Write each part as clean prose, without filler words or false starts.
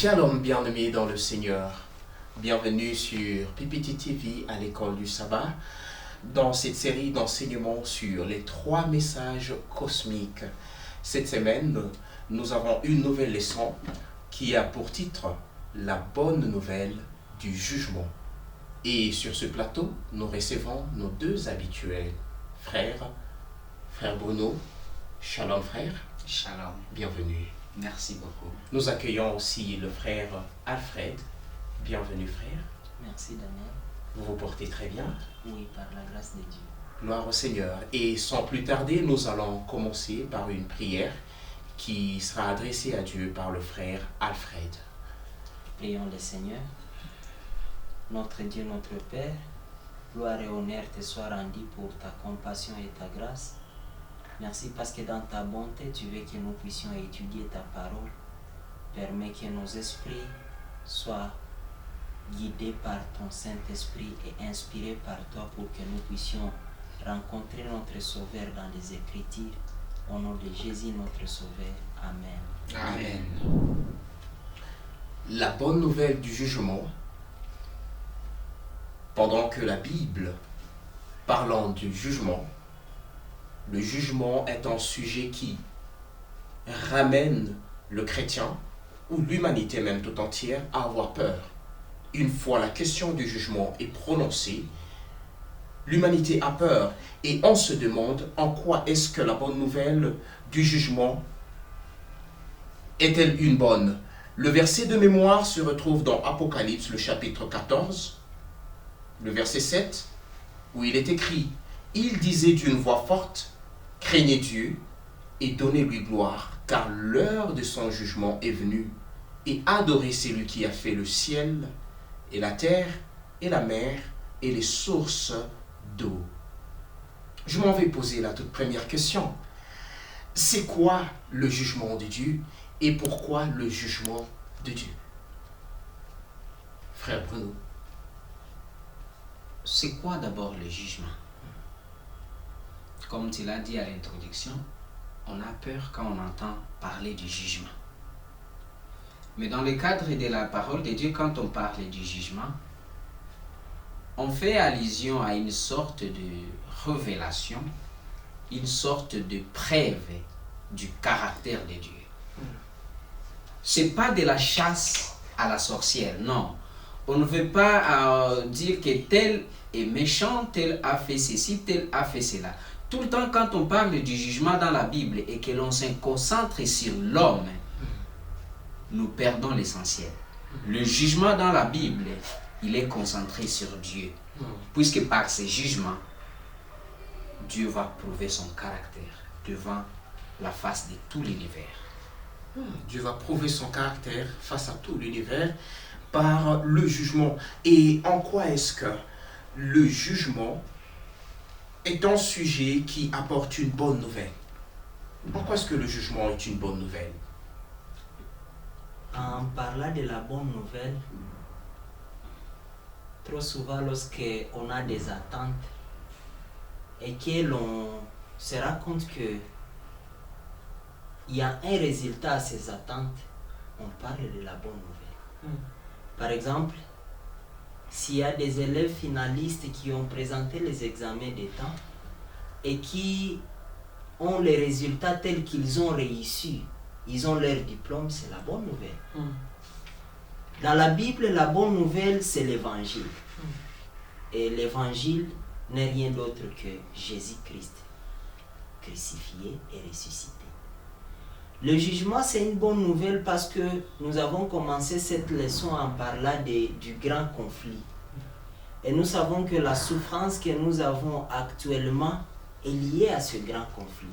Shalom bien-aimés dans le Seigneur. Bienvenue sur PPT TV à l'école du sabbat dans cette série d'enseignements sur les 3 messages cosmiques. Cette semaine, nous avons une nouvelle leçon qui a pour titre La bonne nouvelle du jugement. Et sur ce plateau, nous recevons nos 2 habituels frères, frère Bruno. Shalom frère. Shalom. Bienvenue. Merci beaucoup. Nous accueillons aussi le frère Alfred. Bienvenue frère. Merci Daniel. Vous vous portez très bien. Oui, par la grâce de Dieu. Gloire au Seigneur. Et sans plus tarder, nous allons commencer par une prière qui sera adressée à Dieu par le frère Alfred. Prions le Seigneur. Notre Dieu, notre Père, gloire et honneur te soient rendus pour ta compassion et ta grâce. Merci parce que dans ta bonté, tu veux que nous puissions étudier ta parole. Permets que nos esprits soient guidés par ton Saint-Esprit et inspirés par toi pour que nous puissions rencontrer notre Sauveur dans les Écritures. Au nom de Jésus, notre Sauveur. Amen. Amen. La bonne nouvelle du jugement. Pendant que la Bible, parlant du jugement, le jugement est un sujet qui ramène le chrétien, ou l'humanité même tout entière, à avoir peur. Une fois la question du jugement est prononcée, l'humanité a peur et on se demande en quoi est-ce que la bonne nouvelle du jugement est-elle une bonne. Le verset de mémoire se retrouve dans Apocalypse, le chapitre 14, le verset 7, où il est écrit « Il disait d'une voix forte, craignez Dieu et donnez-lui gloire, car l'heure de son jugement est venue, et adorez celui qui a fait le ciel et la terre et la mer et les sources d'eau. » Je m'en vais poser la toute première question. C'est quoi le jugement de Dieu et pourquoi le jugement de Dieu? Frère Bruno. C'est quoi d'abord le jugement? Comme tu l'as dit à l'introduction, on a peur quand on entend parler du jugement. Mais dans le cadre de la parole de Dieu, quand on parle du jugement, on fait allusion à une sorte de révélation, une sorte de preuve du caractère de Dieu. C'est pas de la chasse à la sorcière, non. On ne veut pas dire que tel est méchant, tel a fait ceci, tel a fait cela. Tout le temps, quand on parle du jugement dans la Bible et que l'on se concentre sur l'homme, nous perdons l'essentiel. Le jugement dans la Bible, il est concentré sur Dieu. Puisque par ce jugement, Dieu va prouver son caractère devant la face de tout l'univers. Dieu va prouver son caractère face à tout l'univers par le jugement. Et en quoi est-ce que le jugement est un sujet qui apporte une bonne nouvelle? En quoi est-ce que le jugement est une bonne nouvelle? En parlant de la bonne nouvelle, trop souvent lorsqu'on a des attentes et que l'on se rend compte que il y a un résultat à ces attentes, on parle de la bonne nouvelle. Par exemple, s'il y a des élèves finalistes qui ont présenté les examens d'État et qui ont les résultats tels qu'ils ont réussi, ils ont leur diplôme, c'est la bonne nouvelle. Dans la Bible, la bonne nouvelle, c'est l'évangile. Et l'évangile n'est rien d'autre que Jésus-Christ, crucifié et ressuscité. Le jugement, c'est une bonne nouvelle parce que nous avons commencé cette leçon en parlant du grand conflit. Et nous savons que la souffrance que nous avons actuellement est liée à ce grand conflit.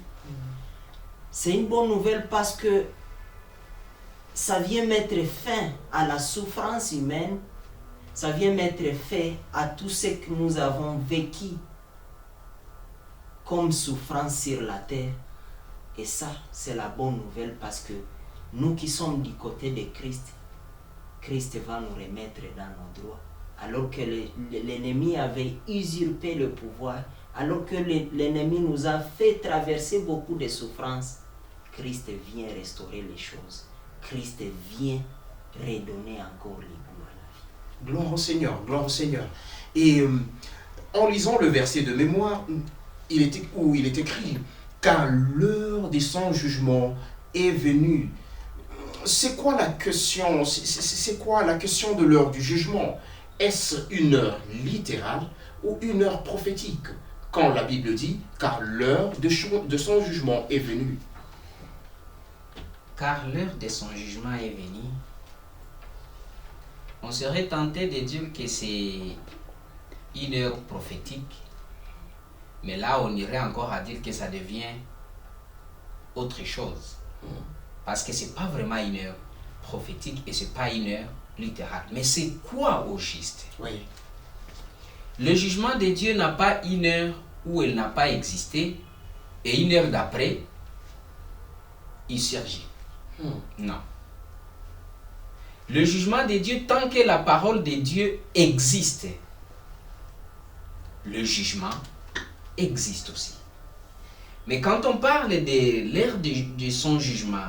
C'est une bonne nouvelle parce que ça vient mettre fin à la souffrance humaine, ça vient mettre fin à tout ce que nous avons vécu comme souffrance sur la terre. Et ça, c'est la bonne nouvelle parce que nous qui sommes du côté de Christ, Christ va nous remettre dans nos droits. Alors que l'ennemi avait usurpé le pouvoir, alors que l'ennemi nous a fait traverser beaucoup de souffrances, Christ vient restaurer les choses. Christ vient redonner encore les goûts à la vie. Gloire au Seigneur, gloire au Seigneur. Et en lisant le verset de mémoire, il est écrit, car l'heure des sans jugement est venue. C'est quoi la question? C'est quoi la question de l'heure du jugement? Est-ce une heure littérale ou une heure prophétique? Quand la Bible dit, car l'heure de son jugement est venue. Car l'heure de son jugement est venue, on serait tenté de dire que c'est une heure prophétique, mais là on irait encore à dire que ça devient autre chose. Parce que c'est pas vraiment une heure prophétique et c'est pas une heure littérale. Mais c'est quoi au juste? Oui. Le jugement de Dieu n'a pas une heure où il n'a pas existé et une heure d'après, il surgit. Non. Le jugement de Dieu, tant que la parole de Dieu existe, le jugement existe aussi. Mais quand on parle de l'heure de son jugement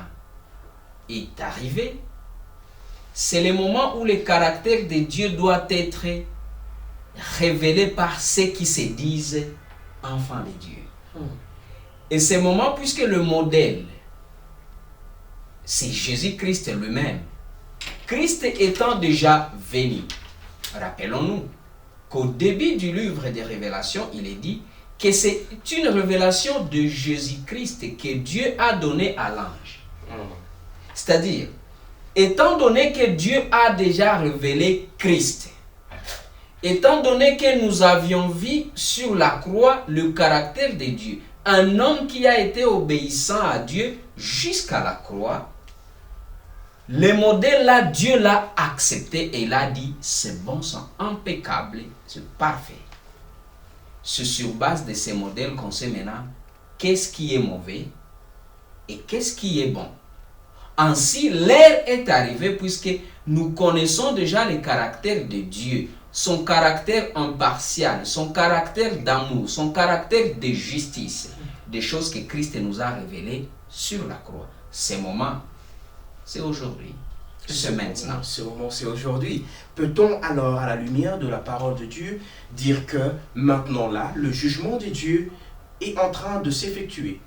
est arrivé, c'est le moment où le caractère de Dieu doit être révélé par ceux qui se disent enfants de Dieu. Et ce moment, puisque le modèle, c'est Jésus-Christ lui-même, Christ étant déjà venu, rappelons-nous qu'au début du livre des Révélations, il est dit que c'est une révélation de Jésus-Christ que Dieu a donnée à l'ange. C'est-à-dire, étant donné que Dieu a déjà révélé Christ, étant donné que nous avions vu sur la croix le caractère de Dieu, un homme qui a été obéissant à Dieu jusqu'à la croix, le modèle là, Dieu l'a accepté et il a dit, c'est bon, c'est impeccable, c'est parfait. C'est sur base de ces modèles qu'on sait maintenant qu'est-ce qui est mauvais et qu'est-ce qui est bon. Ainsi, l'heure est arrivée puisque nous connaissons déjà le caractère de Dieu, son caractère impartial, son caractère d'amour, son caractère de justice, des choses que Christ nous a révélées sur la croix. Ces moments, c'est aujourd'hui, c'est maintenant. Ce moment, c'est aujourd'hui. Peut-on alors, à la lumière de la parole de Dieu, dire que maintenant là, le jugement de Dieu est en train de s'effectuer?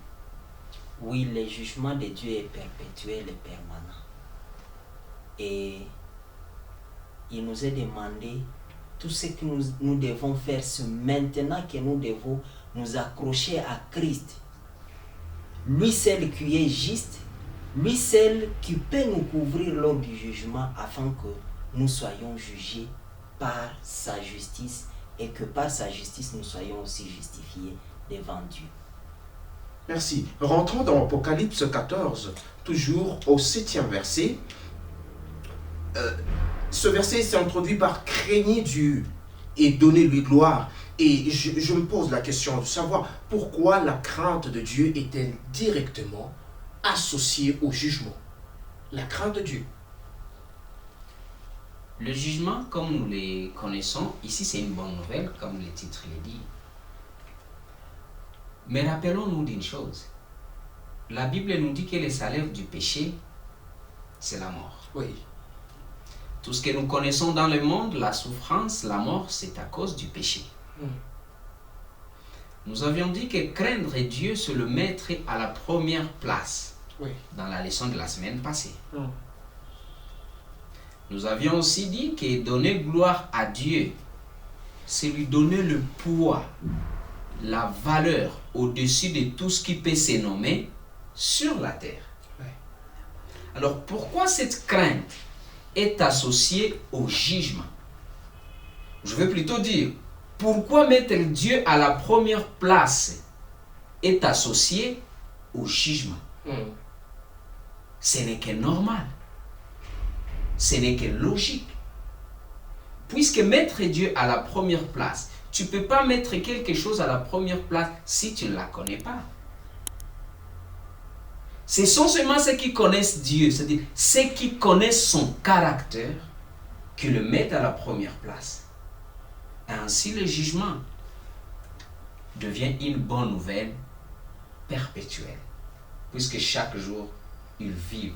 Oui, le jugement de Dieu est perpétuel et permanent. Et il nous est demandé tout ce que nous devons faire, c'est maintenant que nous devons nous accrocher à Christ. Lui seul qui est juste, lui seul qui peut nous couvrir lors du jugement afin que nous soyons jugés par sa justice et que par sa justice nous soyons aussi justifiés devant Dieu. Merci. Rentrons dans Apocalypse 14, toujours au 7e verset. Ce verset s'est introduit par craignez Dieu et donnez-lui gloire. Et je me pose la question de savoir pourquoi la crainte de Dieu est-elle directement associée au jugement? La crainte de Dieu. Le jugement, comme nous les connaissons, ici c'est une bonne nouvelle, comme le titre le dit. Mais rappelons-nous d'une chose. La Bible nous dit que le salaire du péché, c'est la mort. Oui. Tout ce que nous connaissons dans le monde, la souffrance, la mort, c'est à cause du péché. Nous avions dit que craindre Dieu, c'est le mettre à la première place. Oui. Dans la leçon de la semaine passée. Nous avions aussi dit que donner gloire à Dieu, c'est lui donner le poids, la valeur au-dessus de tout ce qui peut se nommer sur la terre. Oui. Alors pourquoi cette crainte est associée au jugement? Je veux plutôt dire, pourquoi mettre Dieu à la première place est associé au jugement? Ce n'est que normal. Ce n'est que logique. Puisque mettre Dieu à la première place, tu ne peux pas mettre quelque chose à la première place si tu ne la connais pas. Ce sont seulement ceux qui connaissent Dieu, c'est-à-dire ceux qui connaissent son caractère, qui le mettent à la première place. Et ainsi le jugement devient une bonne nouvelle perpétuelle. Puisque chaque jour, ils vivent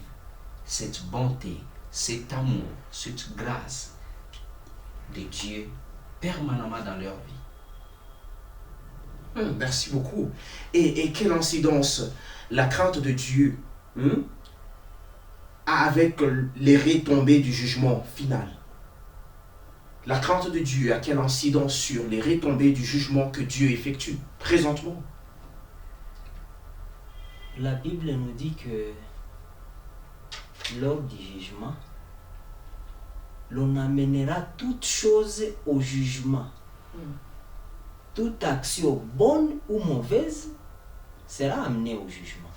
cette bonté, cet amour, cette grâce de Dieu permanemment dans leur vie. Merci beaucoup. Et quelle incidence la crainte de Dieu a avec les retombées du jugement final? La crainte de Dieu a quelle incidence sur les retombées du jugement que Dieu effectue présentement? La Bible nous dit que lors du jugement, l'on amènera toute chose au jugement. Toute action bonne ou mauvaise sera amenée au jugement.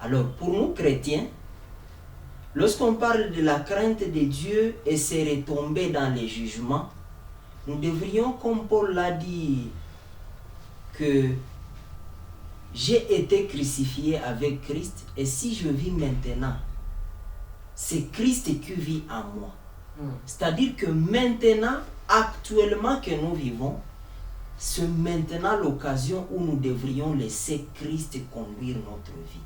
Alors pour nous chrétiens, lorsqu'on parle de la crainte de Dieu et ses retombées dans les jugements, nous devrions, comme Paul l'a dit, que j'ai été crucifié avec Christ et si je vis maintenant, c'est Christ qui vit en moi. C'est-à-dire que maintenant, actuellement que nous vivons, c'est maintenant l'occasion où nous devrions laisser Christ conduire notre vie.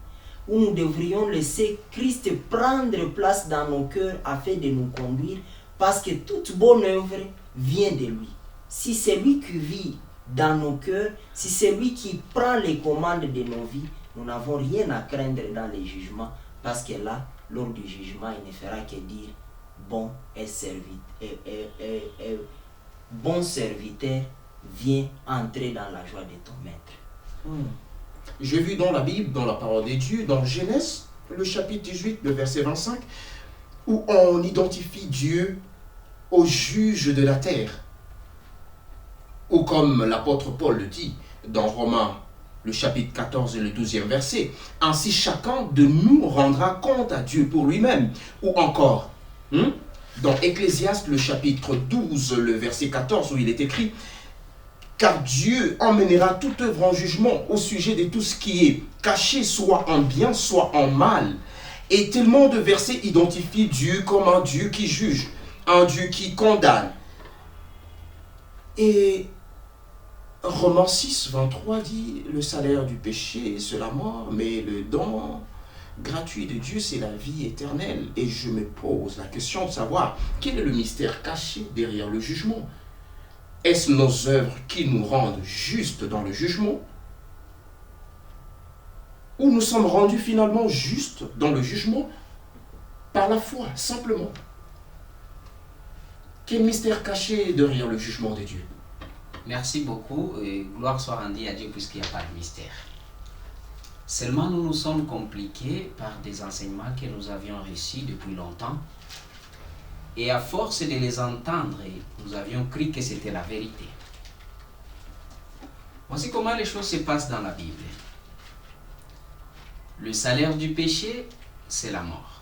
Où nous devrions laisser Christ prendre place dans nos cœurs afin de nous conduire parce que toute bonne œuvre vient de lui. Si c'est lui qui vit dans nos cœurs, si c'est lui qui prend les commandes de nos vies, nous n'avons rien à craindre dans les jugements parce que là, lors du jugement, il ne fera que dire bon serviteur, viens entrer dans la joie de ton maître. J'ai vu dans la Bible, dans la parole de Dieu, dans Genèse, le chapitre 18, le verset 25, où on identifie Dieu au juge de la terre. Ou comme l'apôtre Paul le dit dans Romains, le chapitre 14 et le 12e verset, ainsi chacun de nous rendra compte à Dieu pour lui-même. Ou encore, dans Ecclésiaste, le chapitre 12, le verset 14, où il est écrit, car Dieu emmènera toute œuvre en jugement au sujet de tout ce qui est caché, soit en bien, soit en mal. Et tellement de versets identifient Dieu comme un Dieu qui juge, un Dieu qui condamne. Et Romains 6, 23 dit, le salaire du péché, c'est la mort, mais le don gratuit de Dieu, c'est la vie éternelle. Et je me pose la question de savoir, quel est le mystère caché derrière le jugement? Est-ce nos œuvres qui nous rendent justes dans le jugement? Ou nous sommes rendus finalement justes dans le jugement par la foi, simplement? Quel mystère caché derrière le jugement de Dieu? Merci beaucoup et gloire soit rendue à Dieu puisqu'il n'y a pas de mystère. Seulement nous nous sommes compliqués par des enseignements que nous avions reçus depuis longtemps. Et à force de les entendre, nous avions cru que c'était la vérité. Voici comment les choses se passent dans la Bible. Le salaire du péché, c'est la mort.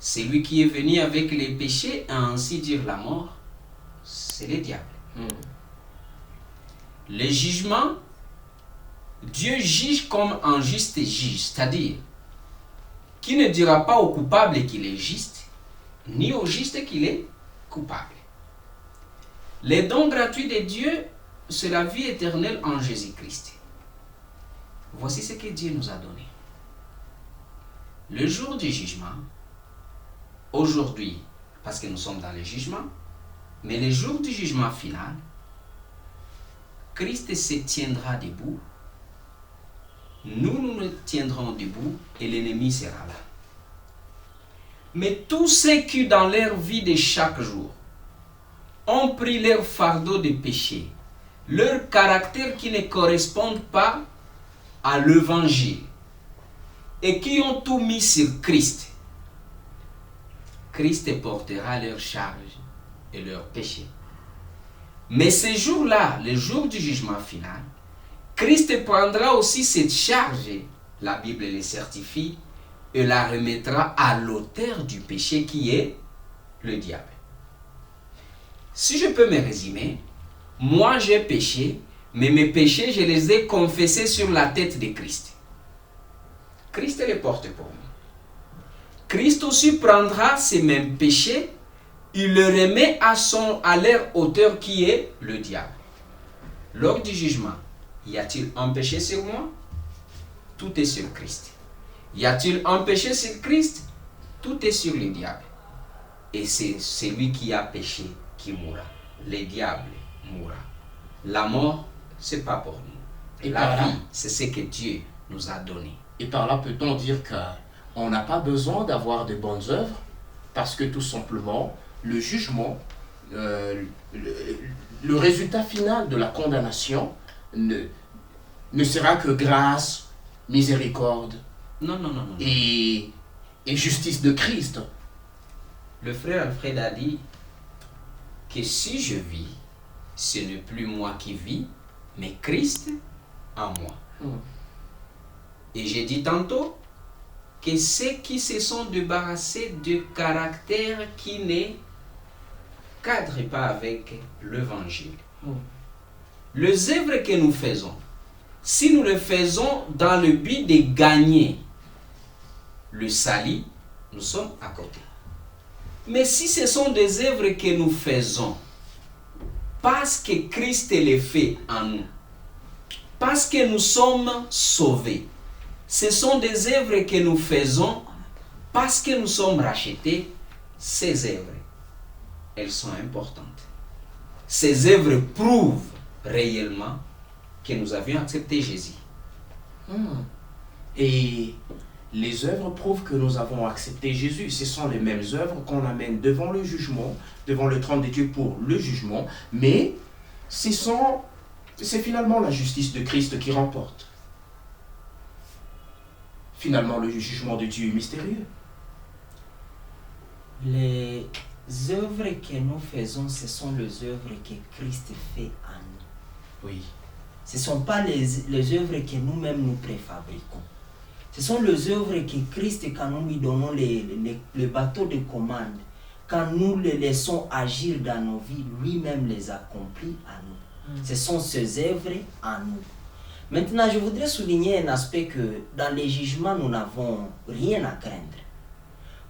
Celui qui est venu avec les péchés, à ainsi dire la mort, c'est le diable. Le jugement, Dieu juge comme un juste juge, c'est-à-dire qui ne dira pas au coupable qu'il est juste, ni au juste qu'il est coupable. Les dons gratuits de Dieu, c'est la vie éternelle en Jésus-Christ. Voici ce que Dieu nous a donné. Le jour du jugement, aujourd'hui, parce que nous sommes dans le jugement, mais le jour du jugement final, Christ se tiendra debout, nous nous tiendrons debout et l'ennemi sera là. Mais tous ceux qui dans leur vie de chaque jour ont pris leur fardeau de péché, leur caractère qui ne correspond pas à l'évangile et qui ont tout mis sur Christ, Christ portera leur charge et leur péché. Mais ce jour-là, le jour du jugement final, Christ prendra aussi cette charge, la Bible le certifie, et la remettra à l'auteur du péché qui est le diable. Si je peux me résumer, moi j'ai péché, mais mes péchés je les ai confessés sur la tête de Christ. Christ les porte pour moi. Christ aussi prendra ces mêmes péchés, il le remet à leur auteur qui est le diable. Lors du jugement, y a-t-il un péché sur moi? Tout est sur Christ. Y a-t-il un péché sur Christ? Tout est sur le diable. Et c'est celui qui a péché qui mourra. Le diable mourra. La mort, c'est pas pour nous. Et La par là- vie, c'est ce que Dieu nous a donné. Et par là, peut-on dire qu'on n'a pas besoin d'avoir de bonnes œuvres parce que tout simplement, le jugement, le résultat final de la condamnation ne sera que grâce, miséricorde Non, non, non, non. et justice de Christ. Le frère Alfred a dit que si je vis, ce n'est plus moi qui vis, mais Christ en moi. Et j'ai dit tantôt que ceux qui se sont débarrassés de caractères qui ne cadrent pas avec l'évangile. Les œuvres que nous faisons, si nous les faisons dans le but de gagner le salut, nous sommes à côté. Mais si ce sont des œuvres que nous faisons parce que Christ les fait en nous, parce que nous sommes sauvés, ce sont des œuvres que nous faisons parce que nous sommes rachetés, ces œuvres, elles sont importantes. Ces œuvres prouvent réellement que nous avions accepté Jésus. Et les œuvres prouvent que nous avons accepté Jésus. Ce sont les mêmes œuvres qu'on amène devant le jugement, devant le trône de Dieu pour le jugement, mais c'est finalement la justice de Christ qui remporte. Finalement, le jugement de Dieu est mystérieux. Les œuvres que nous faisons, ce sont les œuvres que Christ fait en nous. Oui. Ce ne sont pas les œuvres que nous-mêmes nous préfabriquons. Ce sont les œuvres que Christ, quand nous lui donnons le bateau de commande, quand nous le laissons agir dans nos vies, lui-même les accomplit à nous. Ce sont ces œuvres en nous. Maintenant, je voudrais souligner un aspect que dans les jugements, nous n'avons rien à craindre.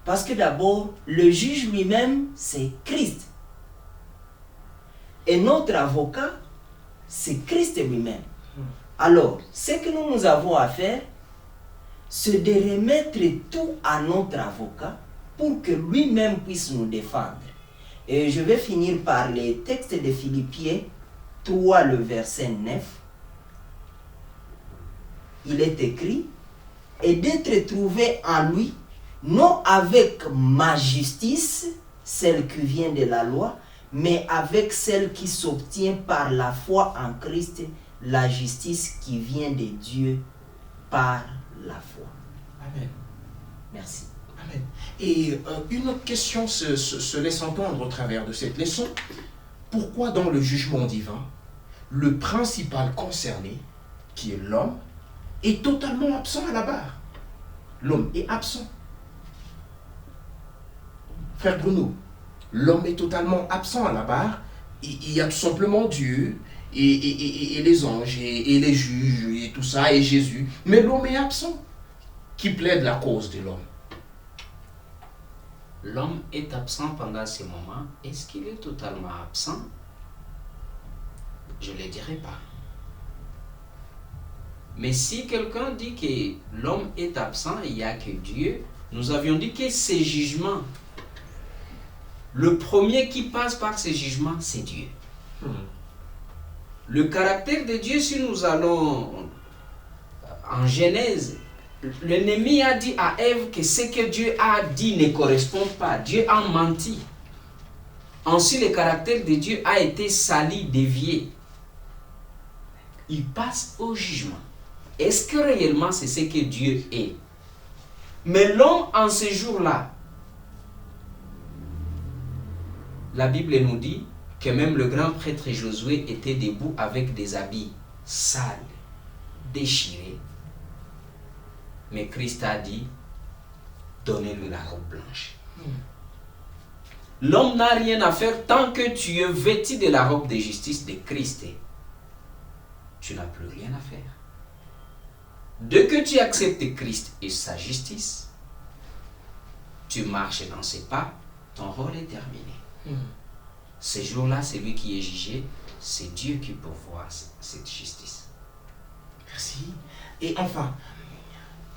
Parce que d'abord, le juge lui-même, c'est Christ. Et notre avocat, c'est Christ lui-même. Alors, ce que nous avons à faire, c'est de remettre tout à notre avocat pour que lui-même puisse nous défendre. Et je vais finir par les textes de Philippiens 3, le verset 9. Il est écrit, et d'être trouvé en lui, non avec ma justice, celle qui vient de la loi, mais avec celle qui s'obtient par la foi en Christ, la justice qui vient de Dieu par la foi. Amen. Merci. Amen. Et une autre question se laisse entendre au travers de cette leçon. Pourquoi dans le jugement divin, le principal concerné, qui est l'homme, est totalement absent à la barre? L'homme est absent. Frère Bruno, l'homme est totalement absent à la barre. Il y a tout simplement Dieu et les anges et les juges et tout ça et Jésus. Mais l'homme est absent. Qui plaide la cause de l'homme? L'homme est absent pendant ces moments. Est-ce qu'il est totalement absent? Je ne le dirai pas. Mais si quelqu'un dit que l'homme est absent, il n'y a que Dieu, nous avions dit que ces jugements, le premier qui passe par ces jugements, c'est Dieu. Le caractère de Dieu, si nous allons en Genèse, l'ennemi a dit à Ève que ce que Dieu a dit ne correspond pas. Dieu a menti. Ensuite, le caractère de Dieu a été sali, dévié. Il passe au jugement. Est-ce que réellement c'est ce que Dieu est? Mais l'homme en ce jour-là, la Bible nous dit que même le grand prêtre Josué était debout avec des habits sales, déchirés. Mais Christ a dit, donnez-lui la robe blanche. L'homme n'a rien à faire tant que tu es vêtu de la robe de justice de Christ. Tu n'as plus rien à faire. Dès que tu acceptes Christ et sa justice, tu marches dans ses pas, ton rôle est terminé. Ce jour-là, celui qui est jugé, c'est Dieu qui pourvoit cette justice. Merci. Et enfin,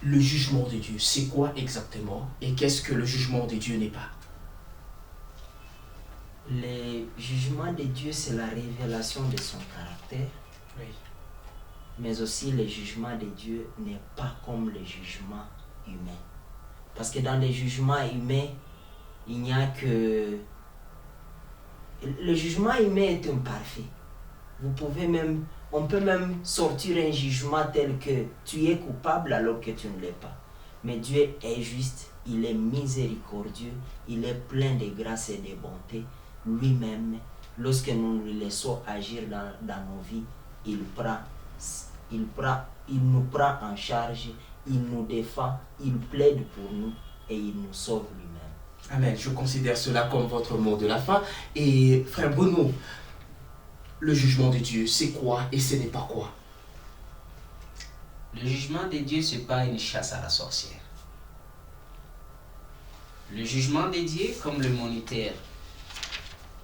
le jugement de Dieu, c'est quoi exactement? Et qu'est-ce que le jugement de Dieu n'est pas? Le jugement de Dieu, c'est la révélation de son caractère. Oui. Mais aussi, le jugement de Dieu n'est pas comme le jugement humain. Parce que dans le jugement humain, il n'y a que... Le jugement humain est imparfait. On peut même sortir un jugement tel que tu es coupable alors que tu ne l'es pas. Mais Dieu est juste, il est miséricordieux, il est plein de grâce et de bonté. Lui-même, lorsque nous le laissons agir dans nos vies, il nous prend en charge, il nous défend, il plaide pour nous et il nous sauve lui-même. Amen. Je considère cela comme votre mot de la fin. Et frère Bruno, le jugement de Dieu, c'est quoi et ce n'est pas quoi? Le jugement de Dieu, ce n'est pas une chasse à la sorcière. Le jugement de Dieu, comme le moniteur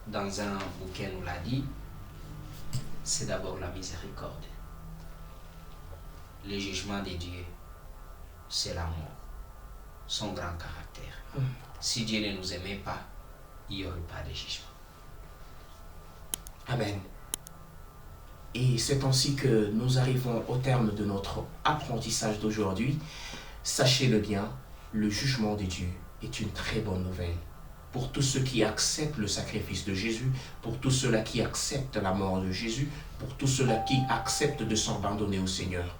dans un bouquin nous l'a dit, c'est d'abord la miséricorde. Le jugement de Dieu, c'est l'amour, son grand caractère. Si Dieu ne nous aimait pas, il n'y aurait pas de jugement. Amen. Et c'est ainsi que nous arrivons au terme de notre apprentissage d'aujourd'hui. Sachez-le bien, le jugement de Dieu est une très bonne nouvelle. Pour tous ceux qui acceptent le sacrifice de Jésus, pour tous ceux-là qui acceptent la mort de Jésus, pour tous ceux-là qui acceptent de s'abandonner au Seigneur.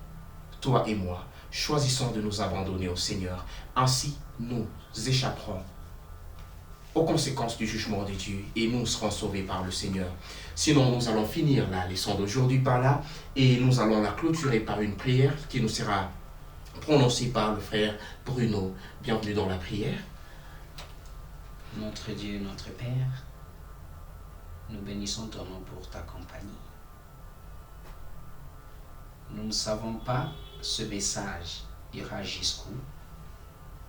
Toi et moi, choisissons de nous abandonner au Seigneur. Ainsi, nous échapperons aux conséquences du jugement de Dieu et nous serons sauvés par le Seigneur. Sinon, nous allons finir la leçon d'aujourd'hui par là et nous allons la clôturer par une prière qui nous sera prononcée par le frère Bruno. Bienvenue dans la prière. Notre Dieu, notre Père, nous bénissons ton nom pour ta compagnie. Nous ne savons pas ce message ira jusqu'où,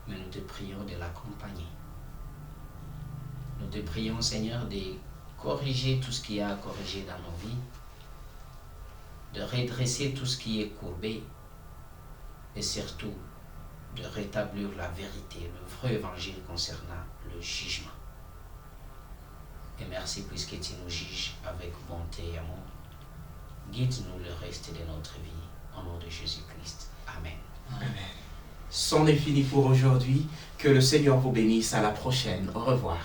mais nous te prions de l'accompagner. Nous te prions, Seigneur, de corriger tout ce qui est à corriger dans nos vies, de redresser tout ce qui est courbé et surtout de rétablir la vérité, le vrai évangile concernant le jugement. Et merci puisque tu nous juges avec bonté et amour. Guide-nous le reste de notre vie, au nom de Jésus-Christ. Amen. Amen. C'en est fini pour aujourd'hui. Que le Seigneur vous bénisse. À la prochaine. Au revoir.